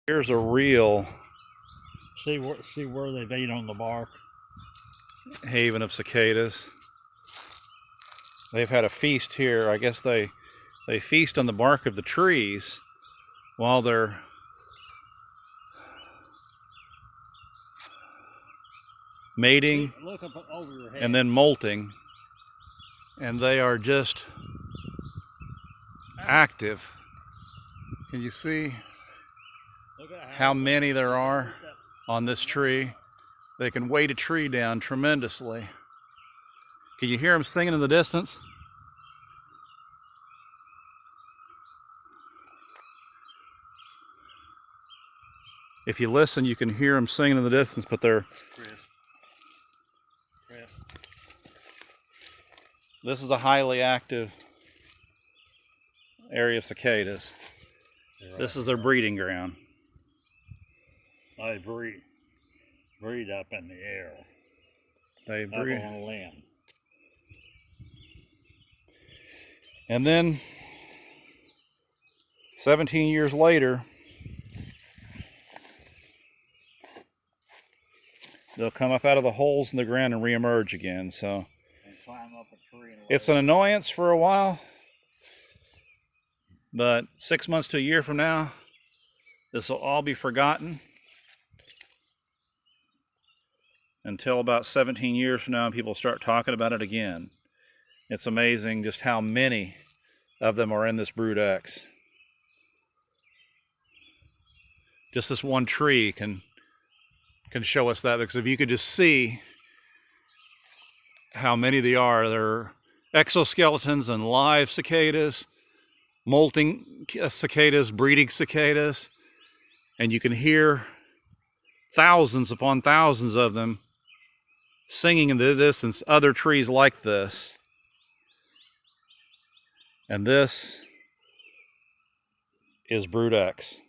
Here's a real See where they've ate on the bark. haven of cicadas. They've had a feast here. I guess they feast on the bark of the trees while they're mating. Look up over your head. And then molting, and they are just active. Can you see how many there are on this tree? They can weight a tree down tremendously. Can you hear them singing in the distance? If you listen, you can hear them singing in the distance, but they're... This is a highly active area of cicadas. This is their breeding ground. They breed up in the air. They up breed on a limb. And then 17 years later, they'll come up out of the holes in the ground and reemerge again. So Climb up a tree and it's an annoyance for a while, but 6 months to a year from now, this will all be forgotten until about 17 years from now, people start talking about it again. It's amazing just how many of them are in this brood X. Just this one tree can show us that, because if you could just see how many they are. They're exoskeletons and live cicadas, molting cicadas, breeding cicadas, and you can hear thousands upon thousands of them singing in the distance, other trees like this. And this is brood X.